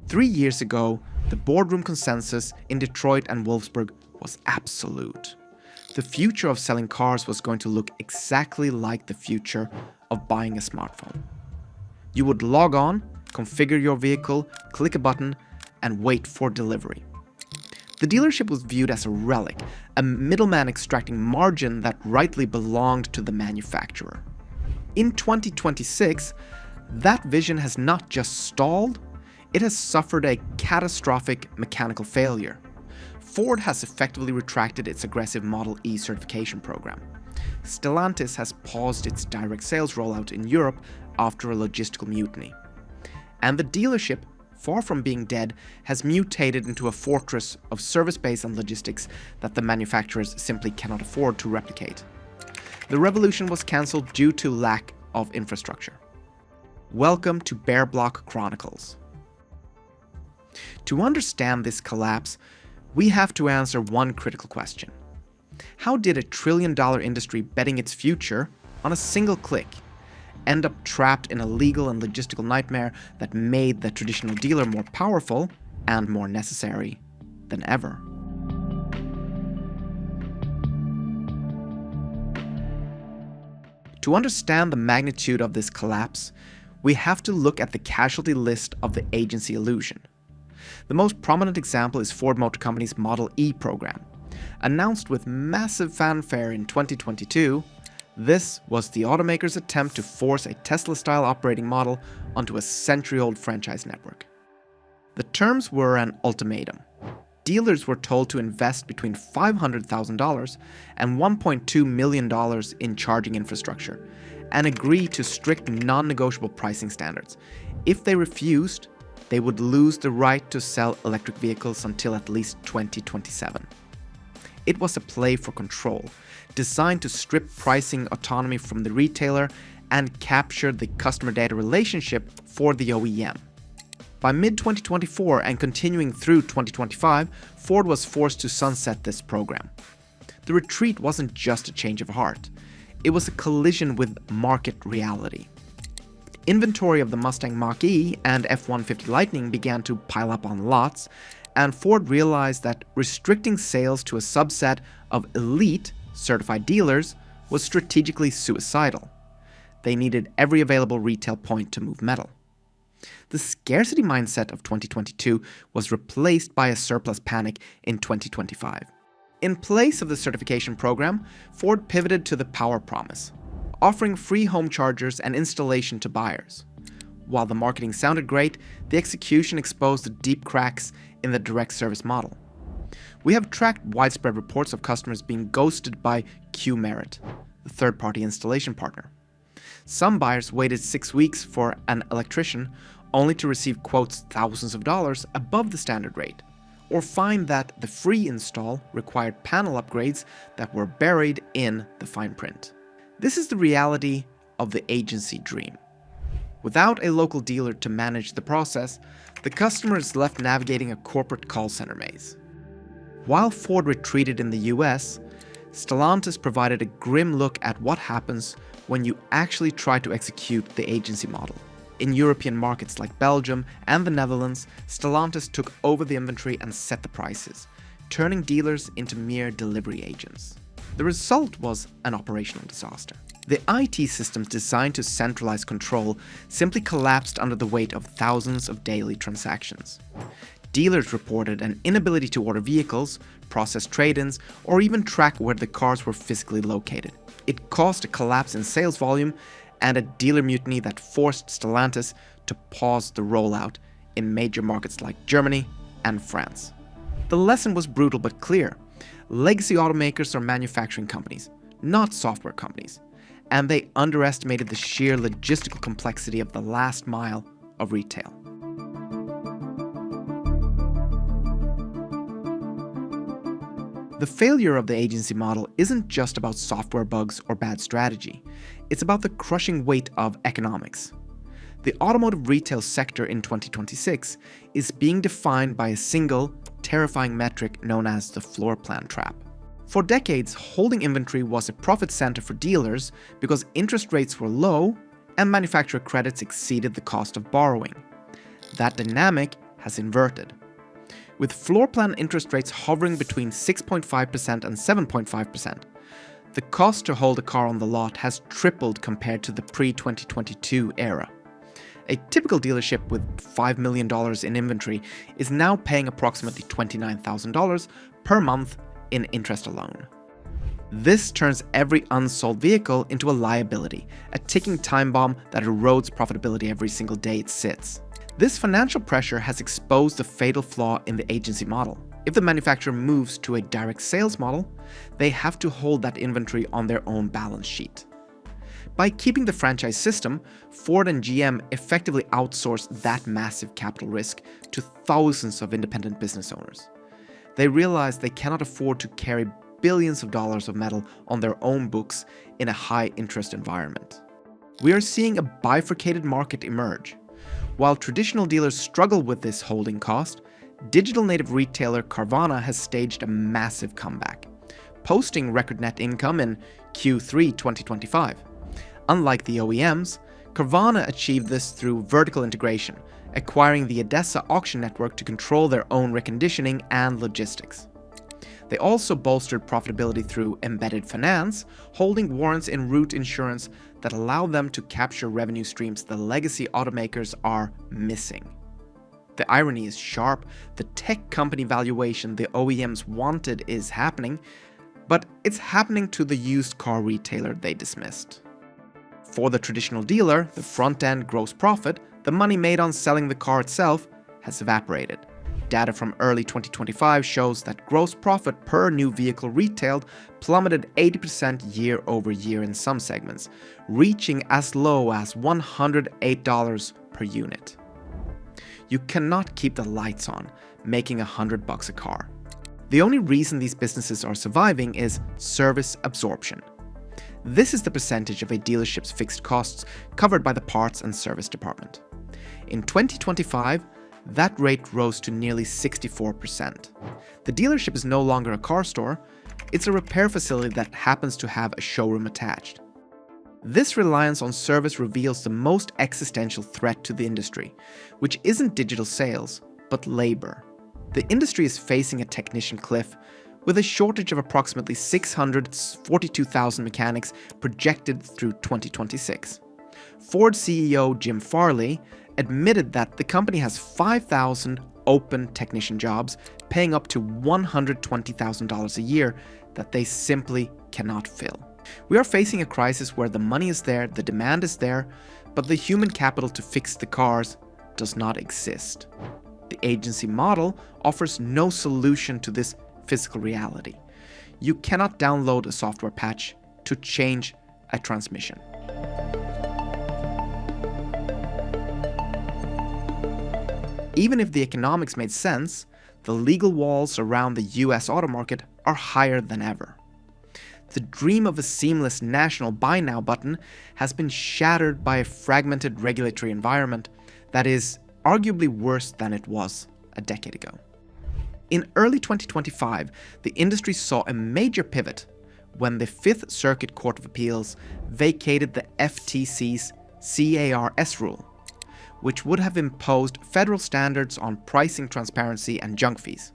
3 years ago, the boardroom consensus in Detroit and Wolfsburg was absolute. The future of selling cars was going to look exactly like the future of buying a smartphone. You would log on, configure your vehicle, click a button, and wait for delivery. The dealership was viewed as a relic, a middleman extracting margin that rightly belonged to the manufacturer. In 2026, that vision has not just stalled, it has suffered a catastrophic mechanical failure. Ford has effectively retracted its aggressive Model E certification program. Stellantis has paused its direct sales rollout in Europe after a logistical mutiny. And the dealership, far from being dead, has mutated into a fortress of service base and logistics that the manufacturers simply cannot afford to replicate. The revolution was cancelled due to lack of infrastructure. Welcome to Bare Block Chronicles. To understand this collapse, we have to answer one critical question. How did a trillion-dollar industry betting its future on a single click end up trapped in a legal and logistical nightmare that made the traditional dealer more powerful and more necessary than ever? To understand the magnitude of this collapse, we have to look at the casualty list of the agency illusion. The most prominent example is Ford Motor Company's Model E program. Announced with massive fanfare in 2022, this was the Automakers' attempt to force a Tesla-style operating model onto a century-old franchise network. The terms were an ultimatum. Dealers were told to invest between $500,000 and $1.2 million in charging infrastructure and agree to strict non-negotiable pricing standards. If they refused, they would lose the right to sell electric vehicles until at least 2027. It was a play for control, designed to strip pricing autonomy from the retailer and capture the customer data relationship for the OEM. By mid-2024 and continuing through 2025, Ford was forced to sunset this program. The retreat wasn't just a change of heart, it was a collision with market reality. Inventory of the Mustang Mach-E and F-150 Lightning began to pile up on lots, and Ford realized that restricting sales to a subset of elite certified dealers was strategically suicidal. They needed every available retail point to move metal. The scarcity mindset of 2022 was replaced by a surplus panic in 2025. In place of the certification program, Ford pivoted to the power promise, offering free home chargers and installation to buyers. While the marketing sounded great, the execution exposed the deep cracks in the direct service model. We have tracked widespread reports of customers being ghosted by Q-Merit, the third-party installation partner. Some buyers waited 6 weeks for an electrician only to receive quotes thousands of dollars above the standard rate, or find that the free install required panel upgrades that were buried in the fine print. This is the reality of the agency dream. Without a local dealer to manage the process, the customer is left navigating a corporate call center maze. While Ford retreated in the US, Stellantis provided a grim look at what happens when you actually try to execute the agency model. In European markets like Belgium and the Netherlands, Stellantis took over the inventory and set the prices, turning dealers into mere delivery agents. The result was an operational disaster. The IT systems designed to centralize control simply collapsed under the weight of thousands of daily transactions. Dealers reported an inability to order vehicles, process trade-ins, or even track where the cars were physically located. It caused a collapse in sales volume and a dealer mutiny that forced Stellantis to pause the rollout in major markets like Germany and France. The lesson was brutal but clear. Legacy automakers are manufacturing companies, not software companies, and they underestimated the sheer logistical complexity of the last mile of retail. The failure of the agency model isn't just about software bugs or bad strategy. It's about the crushing weight of economics. The automotive retail sector in 2026 is being defined by a single, terrifying metric known as the Floorplan Trap. For decades, holding inventory was a profit center for dealers because interest rates were low and manufacturer credits exceeded the cost of borrowing. That dynamic has inverted. With floorplan interest rates hovering between 6.5% and 7.5%, the cost to hold a car on the lot has tripled compared to the pre-2022 era. A typical dealership with $5 million in inventory is now paying approximately $29,000 per month in interest alone. This turns every unsold vehicle into a liability, a ticking time bomb that erodes profitability every single day it sits. This financial pressure has exposed the fatal flaw in the agency model. If the manufacturer moves to a direct sales model, they have to hold that inventory on their own balance sheet. By keeping the franchise system, Ford and GM effectively outsource that massive capital risk to thousands of independent business owners. They realize they cannot afford to carry billions of dollars of metal on their own books in a high-interest environment. We are seeing a bifurcated market emerge. While traditional dealers struggle with this holding cost, digital native retailer Carvana has staged a massive comeback, posting record net income in Q3 2025. Unlike the OEMs, Carvana achieved this through vertical integration, acquiring the ADESA auction network to control their own reconditioning and logistics. They also bolstered profitability through embedded finance, holding warrants in root insurance that allow them to capture revenue streams the legacy automakers are missing. The irony is sharp. The tech company valuation the OEMs wanted is happening, but it's happening to the used car retailer they dismissed. For the traditional dealer, the front-end gross profit, the money made on selling the car itself, has evaporated. Data from early 2025 shows that gross profit per new vehicle retailed plummeted 80% year over year in some segments, reaching as low as $108 per unit. You cannot keep the lights on, making $100 a car. The only reason these businesses are surviving is service absorption. This is the percentage of a dealership's fixed costs covered by the parts and service department. In 2025, that rate rose to nearly 64%. The dealership is no longer a car store, it's a repair facility that happens to have a showroom attached. This reliance on service reveals the most existential threat to the industry, which isn't digital sales, but labor. The industry is facing a technician cliff, with a shortage of approximately 642,000 mechanics projected through 2026. Ford CEO Jim Farley admitted that the company has 5,000 open technician jobs paying up to $120,000 a year that they simply cannot fill. We are facing a crisis where the money is there, the demand is there, but the human capital to fix the cars does not exist. The agency model offers no solution to this physical reality. You cannot download a software patch to change a transmission. Even if the economics made sense, the legal walls around the US auto market are higher than ever. The dream of a seamless national buy now button has been shattered by a fragmented regulatory environment that is arguably worse than it was a decade ago. In early 2025, the industry saw a major pivot when the Fifth Circuit Court of Appeals vacated the FTC's CARS rule, which would have imposed federal standards on pricing transparency and junk fees.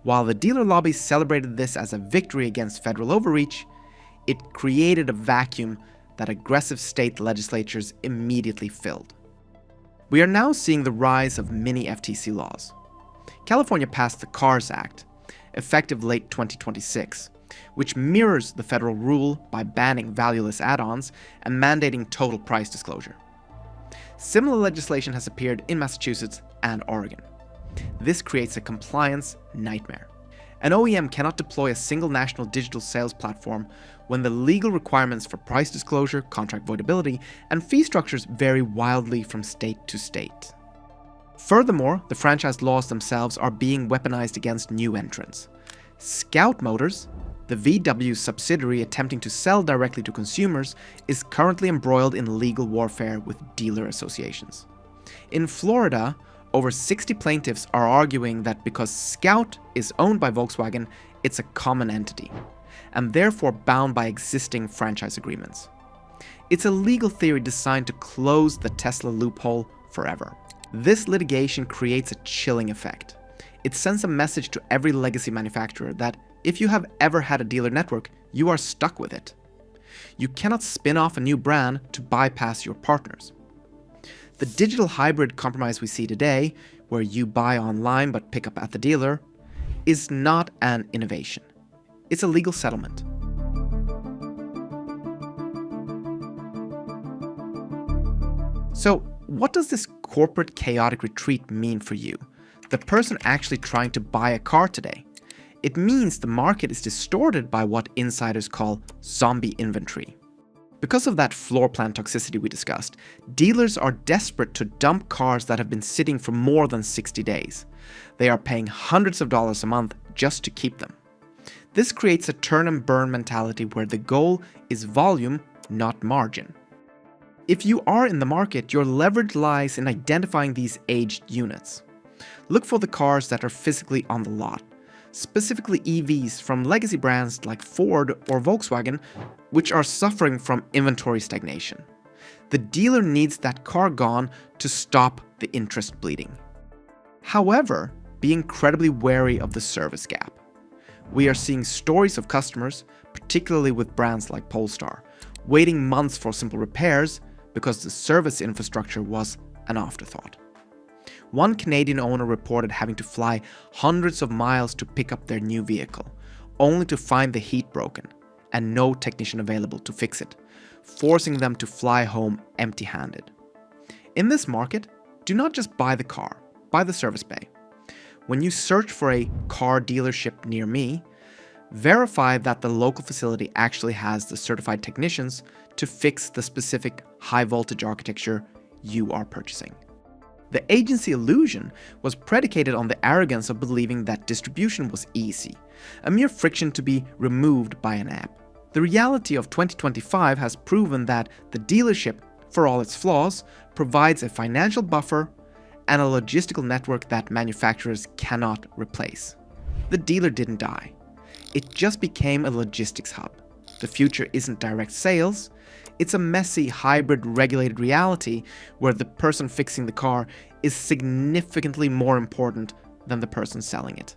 While the dealer lobby celebrated this as a victory against federal overreach, it created a vacuum that aggressive state legislatures immediately filled. We are now seeing the rise of mini FTC laws. California passed the CARS Act, effective late 2026, which mirrors the federal rule by banning valueless add-ons and mandating total price disclosure. Similar legislation has appeared in Massachusetts and Oregon. This creates a compliance nightmare. An OEM cannot deploy a single national digital sales platform when the legal requirements for price disclosure, contract voidability, and fee structures vary wildly from state to state. Furthermore, the franchise laws themselves are being weaponized against new entrants. Scout Motors, the VW subsidiary attempting to sell directly to consumers, is currently embroiled in legal warfare with dealer associations. In Florida, over 60 plaintiffs are arguing that because Scout is owned by Volkswagen, it's a common entity, and therefore bound by existing franchise agreements. It's a legal theory designed to close the Tesla loophole forever. This litigation creates a chilling effect. It sends a message to every legacy manufacturer that if you have ever had a dealer network, you are stuck with it. You cannot spin off a new brand to bypass your partners. The digital hybrid compromise we see today, where you buy online but pick up at the dealer, is not an innovation. It's a legal settlement. So, what does this corporate chaotic retreat mean for you, the person actually trying to buy a car today? It means the market is distorted by what insiders call zombie inventory. Because of that floor plan toxicity we discussed, dealers are desperate to dump cars that have been sitting for more than 60 days. They are paying hundreds of dollars a month just to keep them. This creates a turn and burn mentality where the goal is volume, not margin. If you are in the market, your leverage lies in identifying these aged units. Look for the cars that are physically on the lot, specifically EVs from legacy brands like Ford or Volkswagen, which are suffering from inventory stagnation. The dealer needs that car gone to stop the interest bleeding. However, be incredibly wary of the service gap. We are seeing stories of customers, particularly with brands like Polestar, waiting months for simple repairs because the service infrastructure was an afterthought. One Canadian owner reported having to fly hundreds of miles to pick up their new vehicle, only to find the heat broken and no technician available to fix it, forcing them to fly home empty-handed. In this market, do not just buy the car, buy the service bay. When you search for a car dealership near me, verify that the local facility actually has the certified technicians to fix the specific high-voltage architecture you are purchasing. The agency illusion was predicated on the arrogance of believing that distribution was easy, a mere friction to be removed by an app. The reality of 2025 has proven that the dealership, for all its flaws, provides a financial buffer and a logistical network that manufacturers cannot replace. The dealer didn't die. It just became a logistics hub. The future isn't direct sales, it's a messy, hybrid, regulated reality where the person fixing the car is significantly more important than the person selling it.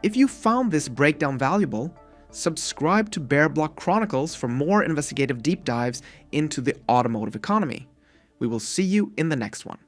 If you found this breakdown valuable, subscribe to Bare Block Chronicles for more investigative deep dives into the automotive economy. We will see you in the next one.